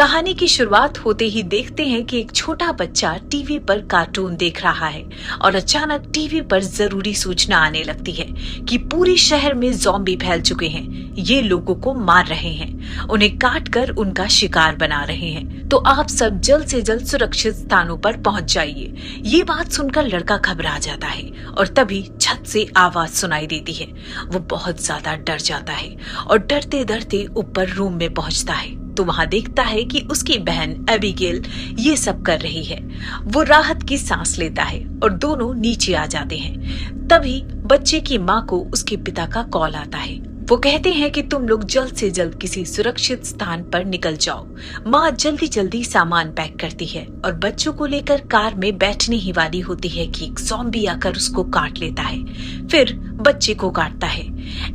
कहानी की शुरुआत होते ही देखते हैं कि एक छोटा बच्चा टीवी पर कार्टून देख रहा है और अचानक टीवी पर जरूरी सूचना आने लगती है कि पूरे शहर में ज़ॉम्बी फैल चुके हैं। ये लोगों को मार रहे हैं, उन्हें काट कर उनका शिकार बना रहे हैं, तो आप सब जल्द से जल्द सुरक्षित स्थानों पर पहुंच जाइए। ये बात सुनकर लड़का घबरा जाता है और तभी छत से आवाज सुनाई देती है। वो बहुत ज्यादा डर जाता है और डरते डरते ऊपर रूम में पहुंचता है तो वहां देखता है कि उसकी बहन एबिगेल ये सब कर रही है। वो राहत की सांस लेता है और दोनों नीचे आ जाते हैं। तभी बच्चे की माँ को उसके पिता का कॉल आता है। वो कहते हैं कि तुम लोग जल्द से जल्द किसी सुरक्षित स्थान पर निकल जाओ। माँ जल्दी जल्दी सामान पैक करती है और बच्चों को लेकर कार में बैठने ही वाली होती है कि एक ज़ॉम्बी आकर उसको काट लेता है, फिर बच्चे को काटता है।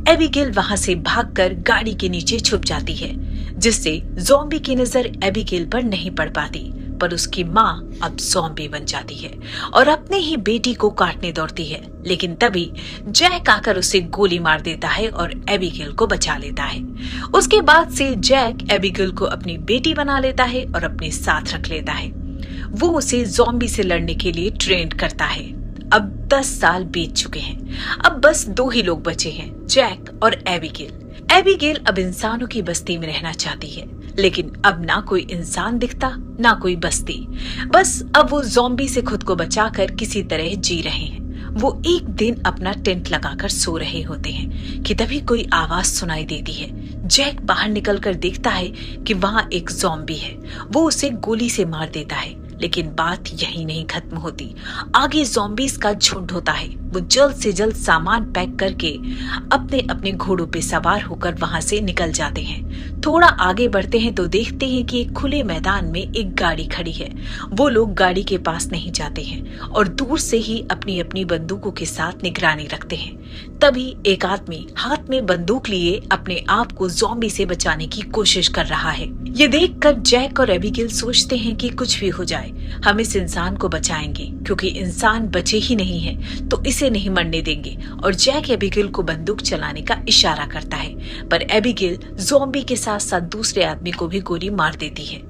एबिगेल वहां से भागकर गाड़ी के नीचे छुप जाती है, जिससे ज़ॉम्बी की नजर एबिगेल पर नहीं पड़ पाती। पर उसकी माँ अब ज़ॉम्बी बन जाती है और अपने ही बेटी को काटने दौड़ती है, लेकिन तभी जैक आकर उसे गोली मार देता है और एबिगेल को बचा लेता है। उसके बाद से जैक एबिगेल को अपनी बेटी बना लेता है और अपने साथ रख लेता है। वो उसे ज़ॉम्बी से लड़ने के लिए ट्रेन करता है। अब 10 साल बीत चुके हैं। अब बस 2 ही लोग बचे हैं, जैक और एबिगेल। एबिगेल अब इंसानों की बस्ती में रहना चाहती है, लेकिन अब ना कोई इंसान दिखता ना कोई बस्ती। बस अब वो ज़ॉम्बी से खुद को बचाकर किसी तरह जी रहे हैं। वो एक दिन अपना टेंट लगाकर सो रहे होते हैं कि तभी कोई आवाज सुनाई देती है। जैक बाहर निकलकर देखता है कि वहाँ एक ज़ॉम्बी है। वो उसे गोली से मार देता है, लेकिन बात यही नहीं खत्म होती। आगे ज़ॉम्बीज का झुंड होता है। वो जल्द से जल्द सामान पैक करके अपने अपने घोड़ों पे सवार होकर वहां से निकल जाते हैं। थोड़ा आगे बढ़ते हैं तो देखते हैं कि एक खुले मैदान में एक गाड़ी खड़ी है। वो लोग गाड़ी के पास नहीं जाते हैं और दूर से ही अपनी अपनी बंदूकों के साथ निगरानी रखते हैं। तभी एक आदमी हाथ में बंदूक लिए अपने आप को ज़ॉम्बी से बचाने की कोशिश कर रहा है। ये देखकर जैक और एबिगेल सोचते हैं कि कुछ भी हो जाए हम इस इंसान को बचाएंगे, क्योंकि इंसान बचे ही नहीं है तो इसे नहीं मरने देंगे। और जैक एबिगेल को बंदूक चलाने का इशारा करता है, पर एबिगेल ज़ॉम्बी के साथ साथ दूसरे आदमी को भी गोली मार देती है।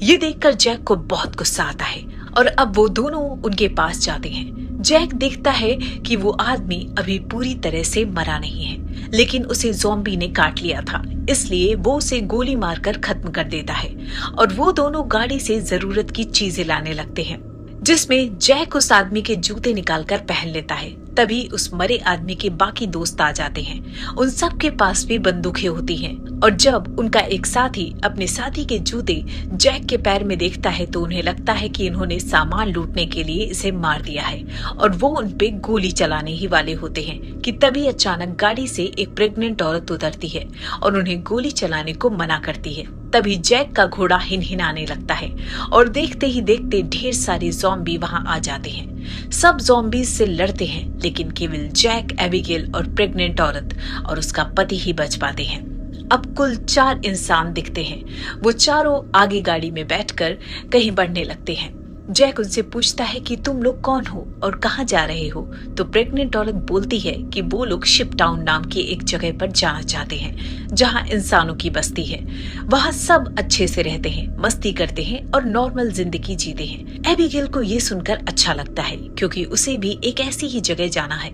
ये देखकर जैक को बहुत गुस्सा आता है और अब वो दोनों उनके पास जाते हैं। जैक देखता है कि वो आदमी अभी पूरी तरह से मरा नहीं है, लेकिन उसे ज़ॉम्बी ने काट लिया था, इसलिए वो उसे गोली मारकर खत्म कर देता है और वो दोनों गाड़ी से जरूरत की चीजें लाने लगते हैं, जिसमें जैक उस आदमी के जूते निकालकर पहन लेता है। तभी उस मरे आदमी के बाकी दोस्त आ जाते हैं। उन सब के पास भी बंदूकें होती हैं और जब उनका एक साथी अपने साथी के जूते जैक के पैर में देखता है तो उन्हें लगता है कि इन्होंने सामान लूटने के लिए इसे मार दिया है और वो उन पे गोली चलाने ही वाले होते हैं कि तभी अचानक गाड़ी से एक प्रेग्नेंट औरत उतरती है और उन्हें गोली चलाने को मना करती है। तभी जैक का घोड़ा हिनहिनाने लगता है और देखते ही देखते ढेर सारे ज़ॉम्बी वहां आ जाते हैं। सब ज़ॉम्बीज से लड़ते हैं, लेकिन केवल जैक, एबिगेल और प्रेग्नेंट औरत और उसका पति ही बच पाते हैं। अब कुल 4 इंसान दिखते हैं। वो चारों आगे गाड़ी में बैठकर कहीं बढ़ने लगते हैं। जैक उनसे पूछता है कि तुम लोग कौन हो और कहाँ जा रहे हो, तो प्रेग्नेंट औरत बोलती है कि वो लोग शिप टाउन नाम की एक जगह पर जाना चाहते हैं जहाँ इंसानों की बस्ती है। वहाँ सब अच्छे से रहते हैं, मस्ती करते हैं और नॉर्मल जिंदगी जीते हैं। एबिगेल को ये सुनकर अच्छा लगता है, क्योंकि उसे भी एक ऐसी ही जगह जाना है।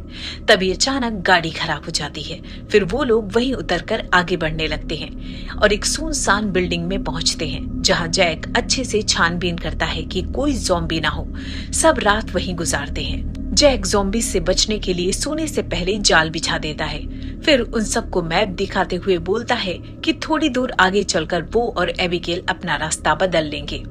तभी अचानक गाड़ी खराब हो जाती है। फिर वो लोग वहीं उतरकर आगे बढ़ने लगते हैं और एक सुनसान बिल्डिंग में पहुंचते हैं, जहाँ जैक अच्छे से छानबीन करता है कि कोई ज़ॉम्बी ना हो। सब रात वहीं गुजारते हैं। जैक ज़ॉम्बी से बचने के लिए सोने से पहले जाल बिछा देता है। फिर उन सबको मैप दिखाते हुए बोलता है कि थोड़ी दूर आगे चलकर वो और एबिगेल अपना रास्ता बदल लेंगे।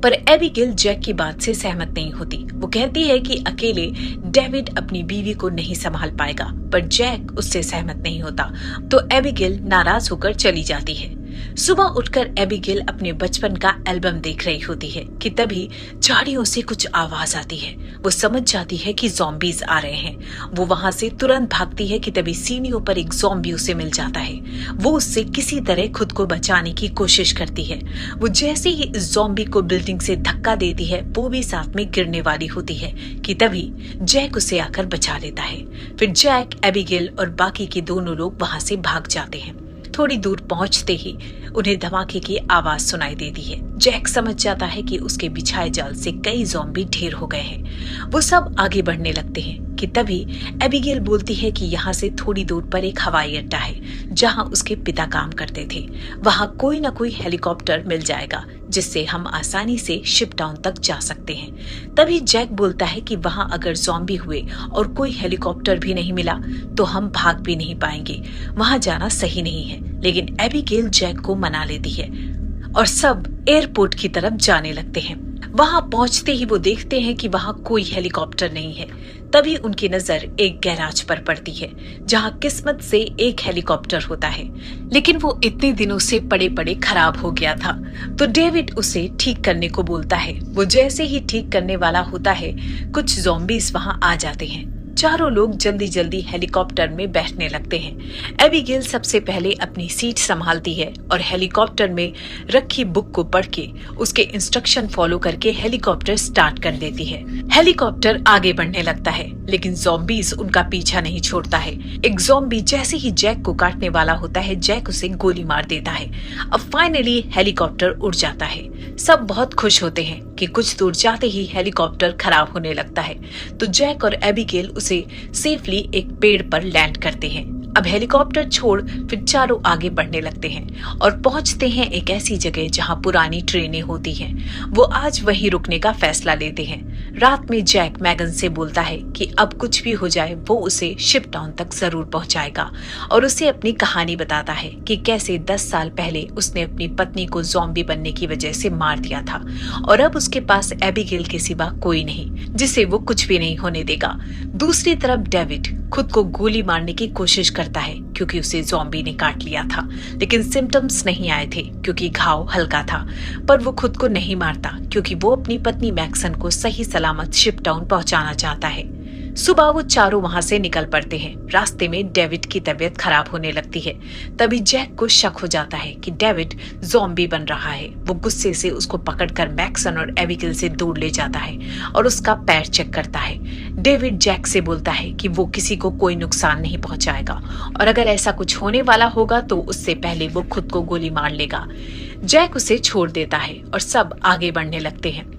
पर एबिगेल जैक की बात से सहमत नहीं होती। वो कहती है कि अकेले डेविड अपनी बीवी को नहीं संभाल पाएगा, पर जैक उससे सहमत नहीं होता, तो एबिगेल नाराज होकर चली जाती है। सुबह उठकर एबिगेल अपने बचपन का एल्बम देख रही होती है कि तभी झाड़ियों से कुछ आवाज आती है। वो समझ जाती है कि ज़ॉम्बीज आ रहे हैं। वो वहां से तुरंत भागती है कि तभी सीढ़ियों पर एक ज़ॉम्बी उसे मिल जाता है। वो उससे किसी तरह खुद को बचाने की कोशिश करती है। वो जैसे ही इस ज़ॉम्बी को बिल्डिंग से धक्का देती है, वो भी साथ में गिरने वाली होती है कि तभी जैक उसे आकर बचा लेता है। फिर जैक, एबिगेल और बाकी के दोनों लोग वहां से भाग जाते हैं। थोड़ी दूर पहुंचते ही उन्हें धमाके की आवाज सुनाई देती है। जैक समझ जाता है कि उसके बिछाए जाल से कई ज़ॉम्बी ढेर हो गए हैं। वो सब आगे बढ़ने लगते हैं कि तभी एबिगेल बोलती है कि यहाँ से थोड़ी दूर पर एक हवाई अड्डा है जहाँ उसके पिता काम करते थे। वहाँ कोई ना कोई हेलीकॉप्टर मिल जाएगा जिससे हम आसानी से शिप टाउन तक जा सकते हैं। तभी जैक बोलता है कि वहाँ अगर ज़ॉम्बी हुए और कोई हेलीकॉप्टर भी नहीं मिला तो हम भाग भी नहीं पाएंगे, वहाँ जाना सही नहीं है। लेकिन एबिगेल जैक को मना लेती है और सब एयरपोर्ट की तरफ जाने लगते हैं। वहां पहुंचते ही वो देखते हैं कि वहां कोई हेलीकॉप्टर नहीं है। तभी उनकी नजर एक गैराज पर पड़ती है जहां किस्मत से एक हेलीकॉप्टर होता है, लेकिन वो इतने दिनों से पड़े पड़े खराब हो गया था। तो डेविड उसे ठीक करने को बोलता है। वो जैसे ही ठीक करने वाला होता है कुछ ज़ॉम्बीज वहां आ जाते हैं। चारों लोग जल्दी जल्दी हेलीकॉप्टर में बैठने लगते हैं। एबिगेल सबसे पहले अपनी सीट संभालती है और हेलीकॉप्टर में रखी बुक को पढ़ के उसके इंस्ट्रक्शन फॉलो करके हेलीकॉप्टर स्टार्ट कर देती है। हेलीकॉप्टर आगे बढ़ने लगता है लेकिन ज़ॉम्बीज उनका पीछा नहीं छोड़ता है। एक ज़ॉम्बी जैसे ही जैक को काटने वाला होता है, जैक उसे गोली मार देता है। अब फाइनली हेलीकॉप्टर उड़ जाता है। सब बहुत खुश होते हैं कि कुछ दूर जाते ही हेलीकॉप्टर खराब होने लगता है। तो जैक और एबिगेल उसे सेफली एक पेड़ पर लैंड करते हैं। अब हेलीकॉप्टर छोड़ फिर चारों आगे बढ़ने लगते हैं और पहुंचते हैं एक ऐसी जगह जहां पुरानी ट्रेनें होती हैं। वो आज वहीं रुकने का फैसला लेते हैं। रात में जैक मैगन से बोलता है कि अब कुछ भी हो जाए वो उसे शिप टाउन तक जरूर पहुंचाएगा और उसे अपनी कहानी बताता है कि कैसे 10 साल पहले उसने अपनी पत्नी को ज़ॉम्बी बनने की वजह से मार दिया था और अब उसके पास एबिगेल के सिवा कोई नहीं जिसे वो कुछ भी नहीं होने देगा। दूसरी तरफ डेविड खुद को गोली मारने की कोशिश करता है क्योंकि उसे ज़ॉम्बी ने काट लिया था, लेकिन सिम्टम्स नहीं आए थे क्योंकि घाव हल्का था। पर वो खुद को नहीं मारता क्योंकि वो अपनी पत्नी मैक्सन को सही सलामत शिप टाउन पहुंचाना चाहता है। सुबह वो चारों वहां से निकल पड़ते हैं। रास्ते में डेविड की तबीयत खराब होने लगती है। तभी जैक को शक हो जाता है कि डेविड ज़ॉम्बी बन रहा है। वो गुस्से से उसको पकड़कर मैक्सन और एबिगेल से दूर ले जाता है और उसका पैर चेक करता है। डेविड जैक से बोलता है कि वो किसी को कोई नुकसान नहीं पहुंचाएगा और अगर ऐसा कुछ होने वाला होगा तो उससे पहले वो खुद को गोली मार लेगा। जैक उसे छोड़ देता है और सब आगे बढ़ने लगते हैं।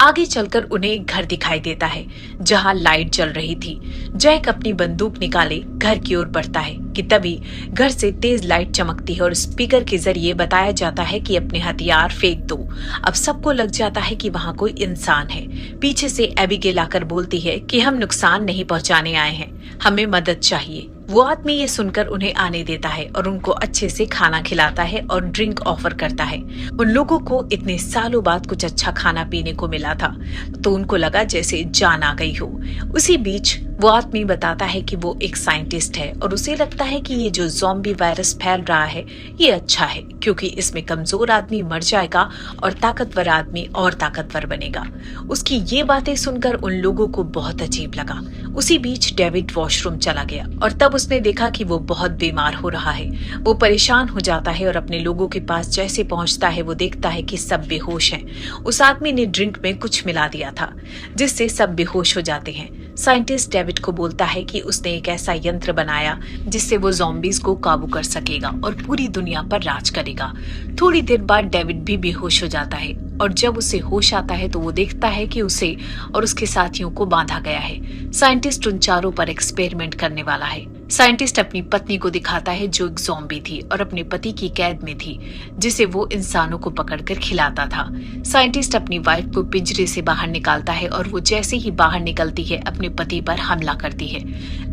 आगे चलकर उन्हें एक घर दिखाई देता है जहां लाइट जल रही थी। जैक अपनी बंदूक निकाले घर की ओर बढ़ता है कि तभी घर से तेज लाइट चमकती है और स्पीकर के जरिए बताया जाता है कि अपने हथियार फेंक दो। अब सबको लग जाता है कि वहां कोई इंसान है। पीछे से एबिगेल आकर बोलती है कि हम नुकसान नहीं पहुंचाने आए हैं, हमें मदद चाहिए। वो आदमी ये सुनकर उन्हें आने देता है और उनको अच्छे से खाना खिलाता है और ड्रिंक ऑफर करता है। उन लोगों को इतने सालों बाद कुछ अच्छा खाना पीने को मिला था तो उनको लगा जैसे जान आ गई हो। उसी बीच वो आदमी बताता है कि वो एक साइंटिस्ट है और उसे लगता है कि ये जो ज़ॉम्बी वायरस फैल रहा है ये अच्छा है क्योंकि इसमें कमजोर आदमी मर जाएगा और ताकतवर आदमी और ताकतवर बनेगा। उसकी ये बातें सुनकर उन लोगों को बहुत अजीब लगा। उसी बीच डेविड वॉशरूम चला गया और तब उसने देखा कि वो बहुत बीमार हो रहा है। वो परेशान हो जाता है और अपने लोगों के पास जैसे पहुंचता है वो देखता है कि सब बेहोश हैं। उस आदमी ने ड्रिंक में कुछ मिला दिया था जिससे सब बेहोश हो जाते हैं। साइंटिस्ट डेविड को बोलता है कि उसने एक ऐसा यंत्र बनाया जिससे वो ज़ॉम्बीज को काबू कर सकेगा और पूरी दुनिया पर राज करेगा। थोड़ी देर बाद डेविड भी बेहोश हो जाता है और जब उसे होश आता है तो वो देखता है कि उसे और उसके साथियों को बांधा गया है। साइंटिस्ट उन चारों पर एक्सपेरिमेंट करने वाला है। साइंटिस्ट अपनी पत्नी को दिखाता है जो एक ज़ॉम्बी थी और अपने पति की कैद में थी जिसे वो इंसानों को पकड़कर खिलाता था। साइंटिस्ट अपनी वाइफ को पिंजरे से बाहर निकालता है और वो जैसे ही बाहर निकलती है अपने पति पर हमला करती है,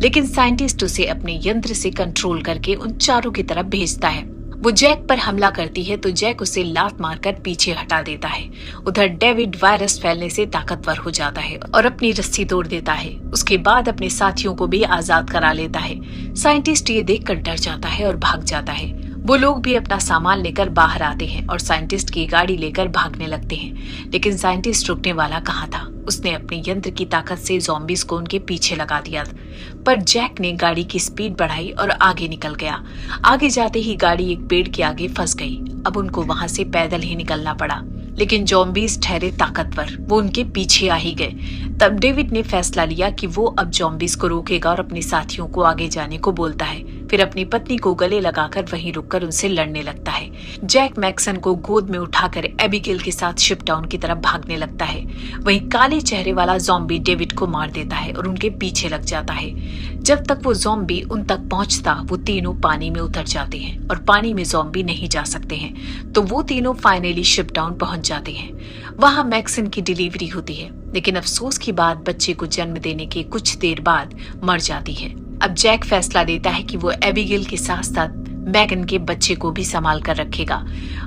लेकिन साइंटिस्ट उसे अपने यंत्र से कंट्रोल करके उन चारों की तरफ भेजता है। वो जैक पर हमला करती है तो जैक उसे लात मारकर पीछे हटा देता है। उधर डेविड वायरस फैलने से ताकतवर हो जाता है और अपनी रस्सी तोड़ देता है। उसके बाद अपने साथियों को भी आजाद करा लेता है। साइंटिस्ट ये देखकर डर जाता है और भाग जाता है। वो लोग भी अपना सामान लेकर बाहर आते हैं और साइंटिस्ट की गाड़ी लेकर भागने लगते हैं, लेकिन साइंटिस्ट रुकने वाला कहाँ था। उसने अपने यंत्र की ताकत से ज़ॉम्बीज को उनके पीछे लगा दिया, पर जैक ने गाड़ी की स्पीड बढ़ाई और आगे निकल गया। आगे जाते ही गाड़ी एक पेड़ के आगे फंस गई। अब उनको वहां से पैदल ही निकलना पड़ा, लेकिन ज़ॉम्बीज ठहरे ताकतवर, वो उनके पीछे आ ही गए। तब डेविड ने फैसला लिया कि वो अब ज़ॉम्बीज को रोकेगा और अपने साथियों को आगे जाने को बोलता है। फिर अपनी पत्नी को गले लगाकर वहीं रुककर उनसे लड़ने लगता है। जैक मैक्सन को गोद में उठाकर एबिगेल के साथ शिप टाउन की तरफ भागने लगता है। वहीं काले चेहरे वाला ज़ॉम्बी डेविड को मार देता है और उनके पीछे लग जाता है। जब तक वो ज़ॉम्बी उन तक पहुंचता, वो तीनों पानी में उतर जाते हैं और पानी में ज़ॉम्बी नहीं जा सकते हैं, तो वो तीनों फाइनली शिप टाउन पहुंच जाते हैं। वहां मैक्सन की डिलीवरी होती है, लेकिन अफसोस की बात बच्चे को जन्म देने के कुछ देर बाद मर जाती है। अब जैक फैसला लेता है कि वो एबिगेल के साथ साथ मैगन के बच्चे को भी संभाल कर रखेगा।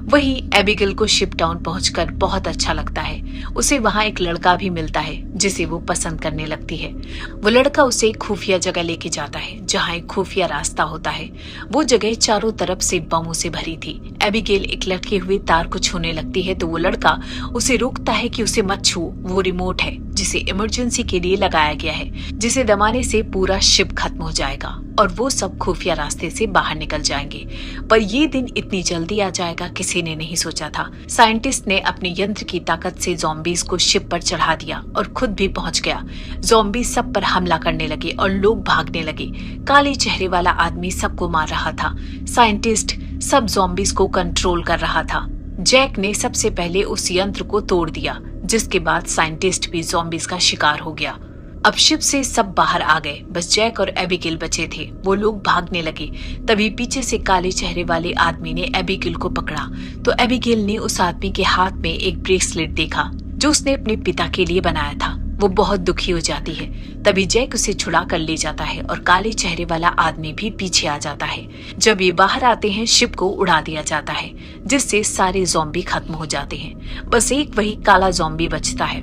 वहीं एबिगेल को शिप टाउन पहुंचकर बहुत अच्छा लगता है। उसे वहां एक लड़का भी मिलता है जिसे वो पसंद करने लगती है। वो लड़का उसे एक खुफिया जगह लेके जाता है जहां एक खुफिया रास्ता होता है। वो जगह चारों तरफ से बमों से भरी थी। एबिगेल एक लटके हुए तार को छूने लगती है तो वो लड़का उसे रोकता है कि उसे मत छू, वो रिमोट है जिसे इमरजेंसी के लिए लगाया गया है, जिसे दबाने से पूरा शिप खत्म हो जाएगा और वो सब खुफिया रास्ते से बाहर निकल जाएंगे। पर ये दिन इतनी जल्दी आ जाएगा किसी ने नहीं सोचा था। साइंटिस्ट ने अपने यंत्र की ताकत से ज़ॉम्बीज को शिप पर चढ़ा दिया और खुद भी पहुंच गया। ज़ॉम्बी सब पर हमला करने लगे और लोग भागने लगे। काले चेहरे वाला आदमी सबको मार रहा था। साइंटिस्ट सब ज़ॉम्बीज को कंट्रोल कर रहा था। जैक ने सबसे पहले उस यंत्र को तोड़ दिया, जिसके बाद साइंटिस्ट भी ज़ॉम्बीज का शिकार हो गया। अब शिप से सब बाहर आ गए, बस जैक और एबिगेल बचे थे। वो लोग भागने लगे। तभी पीछे से काले चेहरे वाले आदमी ने एबिगेल को पकड़ा तो एबिगेल ने उस आदमी के हाथ में एक ब्रेसलेट देखा जो उसने अपने पिता के लिए बनाया था। वो बहुत दुखी हो जाती है। तभी जैक उसे छुड़ा कर ले जाता है और काले चेहरे वाला आदमी भी पीछे आ जाता है। जब ये बाहर आते हैं, शिप को उड़ा दिया जाता है, जिससे सारे ज़ॉम्बी खत्म हो जाते हैं। बस एक वही काला ज़ॉम्बी बचता है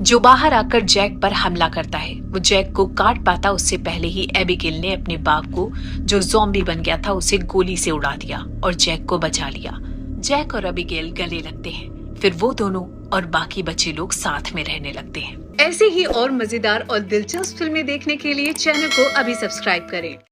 जो बाहर आकर जैक पर हमला करता है। वो जैक को काट पाता उससे पहले ही एबिगेल ने अपने बाप को, जो ज़ॉम्बी बन गया था, उसे गोली से उड़ा दिया और जैक को बचा लिया। जैक और एबिगेल गले लगते हैं। फिर वो दोनों और बाकी बचे लोग साथ में रहने लगते हैं। ऐसे ही और मजेदार और दिलचस्प फिल्में देखने के लिए चैनल को अभी सब्सक्राइब करें।